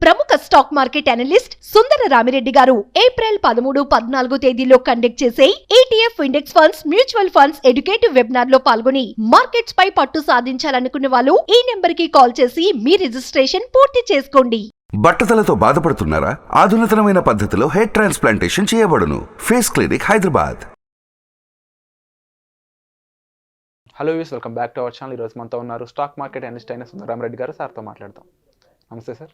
ప్రముఖ stock market analyst Sundara Ramireddy గారు April 13, 14 తేదీల్లో కండక్ట్ చేసే ETF index funds mutual funds educative webinar లో పాల్గొని మార్కెట్స్ పై పట్టు సాధించాలనుకునే వాళ్ళు ఈ నెంబర్ కి కాల్ చేసి మీ రిజిస్ట్రేషన్ పూర్తి చేసుకోండి. బట్టతలతో బాధపడుతున్నారా? ఆధునితనమైన పద్ధతిలో హెయిర్ ట్రాన్స్ప్లాంటేషన్ చేయబడును. Face clinic, Hyderabad. Hello views, welcome back to our channel. ఈరోజు మనతో ఉన్నారు స్టాక్ మార్కెట్ అనలిస్ట్ అయిన సుందర రామిరెడ్డి గారు. సార్తో మాట్లాడతాం. నమస్తే సార్.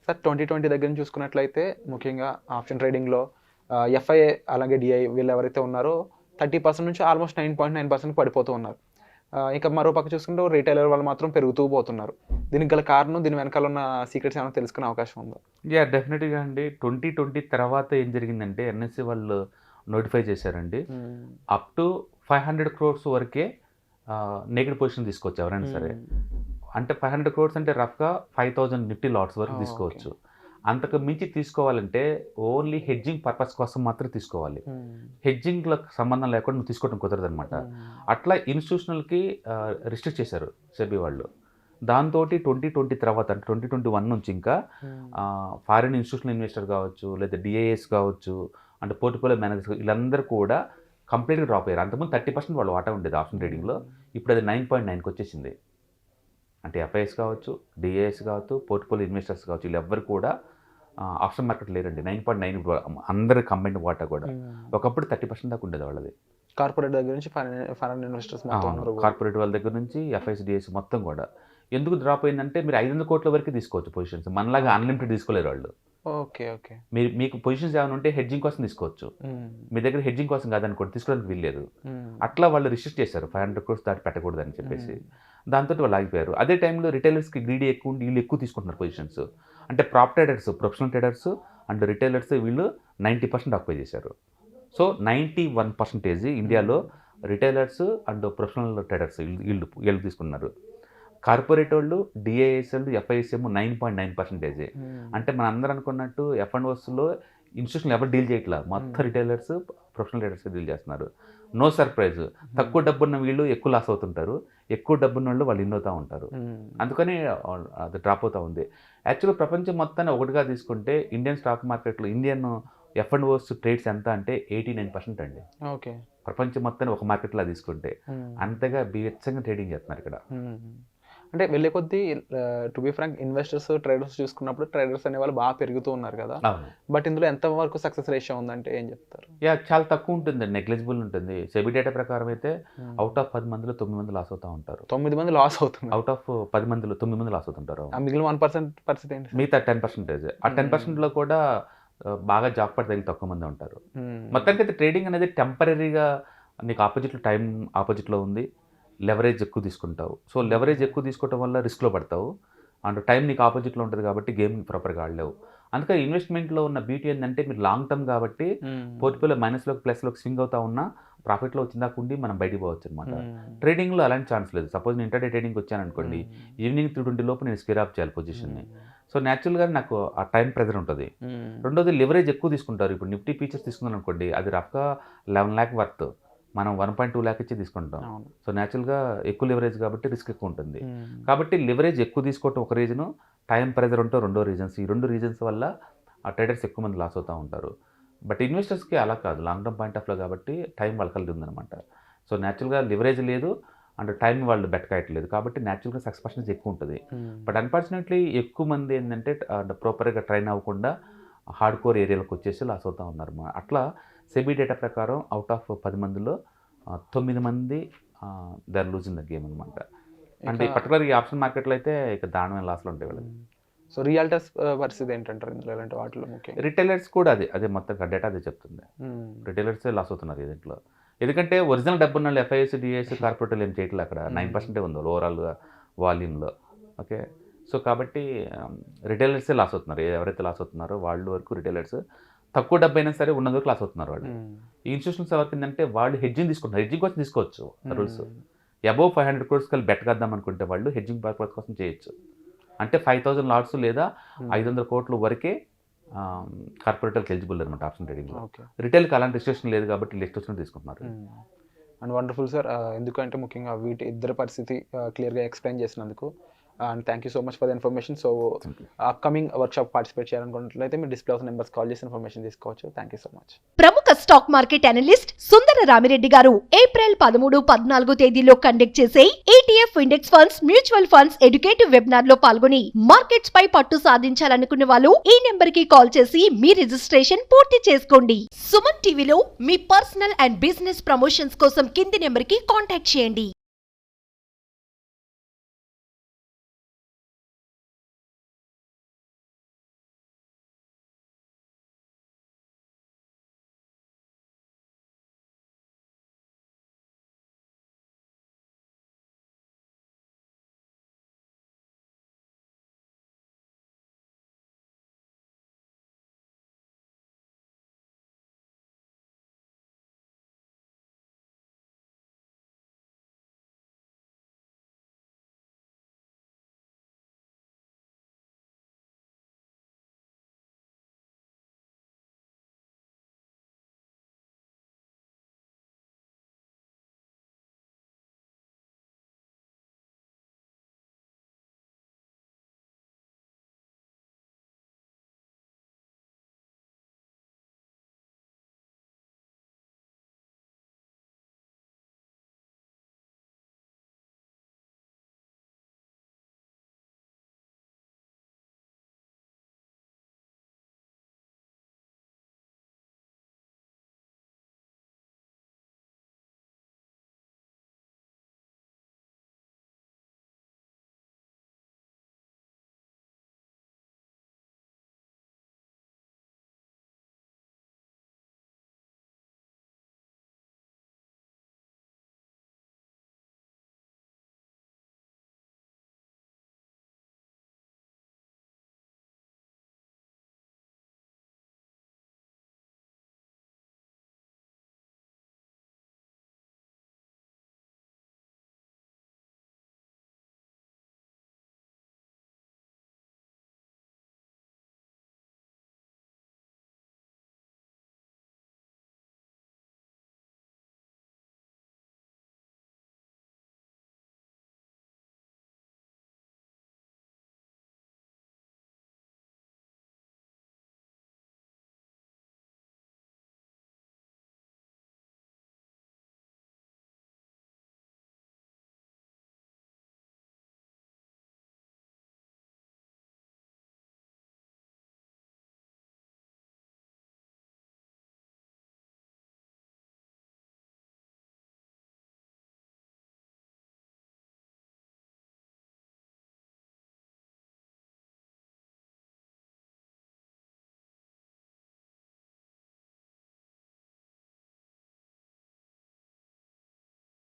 సార్, 2020 దగ్గర నుంచి చూసుకున్నట్లయితే ముఖ్యంగా ఆప్షన్ ట్రేడింగ్లో ఎఫ్ఐఏ అలాగే డిఐ వీళ్ళు ఎవరైతే ఉన్నారో 30% నుంచి ఆల్మోస్ట్ 9.9% పడిపోతూ ఉన్నారు. ఇంకా మరో పక్క చూసుకుంటే రీటైలర్ వాళ్ళు మాత్రం పెరుగుతూ పోతున్నారు. దీనికి గల కారణం, దీని వెనకాల ఉన్న సీక్రెట్స్ ఏమైనా తెలుసుకునే అవకాశం ఉందా? డెఫినెట్గా అండి. 2020 తర్వాత ఏం జరిగిందంటే ఎన్ఎస్సి వాళ్ళు నోటిఫై చేశారండి. అప్ టు 500 crores వరకే నెగెటివ్ పొజిషన్ తీసుకోవచ్చు ఎవరైనా సరే. అంటే 500 crores అంటే రఫ్గా 5000 నిఫ్టీ లాట్స్ వరకు తీసుకోవచ్చు. అంతకు మించి తీసుకోవాలంటే ఓన్లీ హెడ్జింగ్ పర్పస్ కోసం మాత్రం తీసుకోవాలి. హెడ్జింగ్లకు సంబంధం లేకుండా నువ్వు తీసుకోవడం కుదరదు అనమాట. అట్లా ఇన్స్టిట్యూషనల్కి రిస్ట్రిక్ట్ చేశారు సెబీ వాళ్ళు. దాంతో 2020 తర్వాత అంటే 2021 నుంచి ఇంకా ఫారిన్ ఇన్స్టిట్యూషనల్ ఇన్వెస్టర్ కావచ్చు, లేదా డిఐఎస్ కావచ్చు, అంటే పోర్ట్ఫోలియో మేనేజర్స్ వీళ్ళందరూ కూడా కంప్లీట్గా డ్రాప్ అయ్యారు. అంతకుముందు 30% వాళ్ళు వాటా ఉండేది ఆప్షన్ ట్రేడింగ్లో. ఇప్పుడు అది 9.9కి వచ్చేసింది. అంటే ఎఫ్ఐఎస్ కావచ్చు, డిఏఎస్ కావచ్చు, పోర్ట్ఫోలియో ఇన్వెస్టర్స్ కావచ్చు, వీళ్ళు ఎవ్వరు కూడా ఆప్షన్ మార్కెట్ లేరండి. 9.9 అందరి కంబైన్డ్ వాటా కూడా. ఒకప్పుడు 30% దాకా ఉండేది వాళ్ళది. కార్పొరేట్ దగ్గర నుంచి ఫారెన్ ఇన్వెస్టర్స్, కార్పొరేట్ వాళ్ళ దగ్గర నుంచి ఎఫ్ఐఎస్, డిఐఎస్ మొత్తం కూడా. ఎందుకు డ్రాప్ అయిందంటే మీరు 500 కోట్ల వరకు తీసుకోవచ్చు పొజిషన్స్. మనలాగా అన్లిమిటెడ్ తీసుకోలేరు వాళ్ళు. Okay okay. మీకు పొజిషన్స్ ఏమైనా ఉంటే హెడ్జింగ్ కోసం తీసుకోవచ్చు. మీ దగ్గర హెడ్జింగ్ కోసం కాదనుకోండి, తీసుకోవడానికి వీల్లేదు. అట్లా వాళ్ళు రిస్ట్రిక్ట్ చేశారు 500 crores దాటి పెట్టకూడదు అని చెప్పేసి. దాంతో వాళ్ళు ఆగిపోయారు. అదే టైంలో రిటైలర్స్కి గ్రీడీ ఎక్కువ ఉండి వీళ్ళు ఎక్కువ తీసుకుంటున్నారు పొజిషన్స్. అంటే prop traders, professional traders and retailers వీళ్ళు 90% ఆక్యుపై చేశారు. సో 91% ఇండియాలో రిటైలర్స్ అండ్ ప్రొఫెషనల్ ట్రేడర్స్ వీళ్ళు తీసుకున్నారు. కార్పొరేట్ వాళ్ళు, డిఐఎస్ వాళ్ళు, ఎఫ్ఐఎస్ ఏమో 9.9%. అంటే మన అందరూ అనుకున్నట్టు F&Oస్లో ఇన్స్టిట్యూషన్ ఎవరు డీల్ చేయట్లా, మొత్తం రిటైలర్స్, ప్రొఫెషనల్ ట్రేడర్స్ డీల్ చేస్తున్నారు. నో సర్ప్రైజ్, తక్కువ డబ్బున్న వీళ్ళు ఎక్కువ లాస్ అవుతుంటారు, ఎక్కువ డబ్బున్న వాళ్ళు వాళ్ళు ఇన్ అవుతూ ఉంటారు. అందుకని అది డ్రాప్ అవుతూ ఉంది. యాక్చువల్గా ప్రపంచం మొత్తాన్ని ఒకటిగా తీసుకుంటే ఇండియన్ స్టాక్ మార్కెట్లో ఇండియన్ F&Os ట్రేడ్స్ ఎంత అంటే 89% అండి. ఓకే. ప్రపంచం మొత్తాన్ని ఒక మార్కెట్లో తీసుకుంటే అంతగా బీభత్సంగా ట్రేడింగ్ చేస్తున్నారు ఇక్కడ. అంటే వెళ్ళే కొద్దీ to be frank investors, traders చూసుకున్నప్పుడు ట్రేడర్స్ అనే వాళ్ళు బాగా పెరుగుతూ ఉన్నారు కదా. బట్ ఇందులో ఎంత వరకు సక్సెస్ రేషియో ఉందంటే ఏం చెప్తారు? చాలా తక్కువ ఉంటుంది, నెగ్లిజిబుల్ ఉంటుంది. సెబీ డేటా ప్రకారం అయితే అవుట్ ఆఫ్ 10 మందిలో 9 మంది లాస్ అవుతూ ఉంటారు. 9 మంది లాస్ అవుతున్నారు. అవుట్ ఆఫ్ 10 మందిలో 9 మంది లాస్ అవుతుంటారు. మిగిలిన 1% మిగతా 10%. ఆ 10%లో కూడా బాగా జాబ్ పడి తగిలి తక్కువ మంది ఉంటారు. మొత్తానికి అయితే ట్రేడింగ్ అనేది టెంపరీగా నీకు ఆపోజిట్లో టైం ఆపోజిట్లో ఉంది, లెవరేజ్ ఎక్కువ తీసుకుంటావు. సో లెవరేజ్ ఎక్కువ తీసుకోవడం వల్ల రిస్క్లో పడతావు అండ్ టైం నీకు ఆపోజిట్లో ఉంటుంది కాబట్టి గేమ్ ప్రాపర్గా ఆడలేవు. అందుకని ఇన్వెస్ట్మెంట్లో ఉన్న బ్యూటీ ఏంటంటే మీరు లాంగ్ టర్మ్ కాబట్టి పోర్ట్ఫోలియో మైనస్లోకి ప్లస్లోకి స్వింగ్ అవుతా ఉన్నా ప్రాఫిట్లో వచ్చిందాకుండి మనం బయటికి పోవచ్చు అనమాట. ట్రేడింగ్లో అలాంటి ఛాన్స్ లేదు. సపోజ్ నేను ఇంటర్డే ట్రేడింగ్కి వచ్చాను అనుకోండి, ఈవినింగ్ 3:20 లోపు నేను స్క్వేర్ ఆఫ్ చేయాలి పొజిషన్ని. సో న్యాచురల్గా నాకు ఆ టైం ప్రెజర్ ఉంటుంది. రెండోది లివరేజ్ ఎక్కువ తీసుకుంటారు. ఇప్పుడు నిఫ్టీ ఫీచర్స్ తీసుకున్నాను అనుకోండి, అది రఫ్గా 11 lakh వర్త్, మనం 1.2 lakh ఇచ్చి తీసుకుంటాం. సో న్యాచురల్గా ఎక్కువ లివరేజ్ కాబట్టి రిస్క్ ఎక్కువ ఉంటుంది. కాబట్టి లివరేజ్ ఎక్కువ తీసుకోవటం ఒక రీజను, టైం ప్రెజర్ ఉంటే రెండో రీజన్స్. ఈ 2 రీజన్స్ వల్ల ఆ ట్రేడర్స్ ఎక్కువ మంది లాస్ అవుతూ ఉంటారు. బట్ ఇన్వెస్టర్స్కి అలా కాదు, లాంగ్ టర్మ్ పాయింట్ ఆఫ్లో కాబట్టి టైం వాళ్ళ కలిగి ఉందన్నమాట. సో న్యాచురల్గా లివరేజ్ లేదు అండ్ టైం వాళ్ళు బెట్ కాయట్లేదు కాబట్టి న్యాచురల్గా సక్సెస్ పర్సెంటేజ్ ఎక్కువ ఉంటుంది. బట్ అన్ఫార్చునేట్లీ ఎక్కువ మంది ఏంటంటే ప్రాపర్గా ట్రైన్ అవ్వకుండా హార్డ్ కోర్ ఏరియాలకు వచ్చేసి లాస్ అవుతూ ఉన్నారు. అట్లా సెబీ డేటా ప్రకారం అవుట్ ఆఫ్ 10 మందిలో 9 మంది they are losing the game అనమాట. అంటే పర్టికులర్ ఈ ఆప్షన్ మార్కెట్లో అయితే ఇక దారుణమైన లాస్లు ఉంటాయి వాళ్ళకి. సో రియల్టర్స్ పరిస్థితి ఏంటంటారు ఇందులో? ఇలాంటి వాటిలో ముఖ్యంగా రిటైలర్స్ కూడా అదే మొత్తం డేటా అదే చెప్తుంది. రిటైలర్సే లాస్ అవుతున్నారు దీంట్లో. ఎందుకంటే ఒరిజినల్ డబ్బు ఉన్న ఎఫ్ఐఎస్, డిఐఎస్, కార్పొరేట్ ఏం చేయట్లేదు. అక్కడ 9% ఉంది ఓవరాల్గా వాల్యూమ్లో. ఓకే. సో కాబట్టి రిటైలర్సే లాస్ అవుతున్నారు. ఎవరైతే లాస్ అవుతున్నారో వాళ్ళు వరకు రిటైలర్స్ తక్కువ డబ్బు అయినా సరే ఉన్నందుకు క్లాస్ అవుతున్నారు వాళ్ళు. ఈ ఇన్స్టిట్యూషన్స్ ఎవరికి ఏంటంటే వాళ్ళు హెడ్జింగ్ తీసుకుంటున్నారు. హెడ్జింగ్ కోసం తీసుకోవచ్చు రూల్స్. అబోవ్ 500 crores కలిసి బెట్ కద్దాం అనుకుంటే వాళ్ళు హెడ్జింగ్ పర్పస్ కోసం చేయొచ్చు. అంటే 5000 లాట్స్ లేదా 500 కోట్ల వరకే కార్పొరేటర్కి ఎలిజిబుల్ అనమాట ఆప్షన్ ట్రేడింగ్లో. రిటైల్కి అలాంటి రిస్ట్రిక్షన్ లేదు కాబట్టి లిస్ట్ తీసుకుంటున్నారు. And wonderful sir. ఎందుకంటే ముఖ్యంగా వీటి ఇద్దరు పరిస్థితి క్లియర్గా ఎక్స్ప్లెయిన్ చేసినందుకు and thank you so much for the information. So upcoming workshop participate చేయాలనుకున్నట్లయితే మీరు డిస్ప్లే అవుతున్న నెంబర్స్ కాల్ చేసి ఇన్ఫర్మేషన్ తీసుకోవచ్చు. Thank you so much. ప్రముఖ stock market analyst Sundara Ramireddy గారు ఏప్రిల్ 13, 14 తేదీల్లో కండక్ట్ చేసే ETF index funds, mutual funds educative webinar లో పాల్గొని మార్కెట్స్ పై పట్టు సాధించాలనుకునే వాళ్ళు ఈ నెంబర్ కి కాల్ చేసి మీ రిజిస్ట్రేషన్ పూర్తి చేసుకోండి. సుమన్ టీవీలో మీ పర్సనల్ అండ్ బిజినెస్ ప్రమోషన్స్ కోసం కింది నెంబర్ కి కాంటాక్ట్ చేయండి.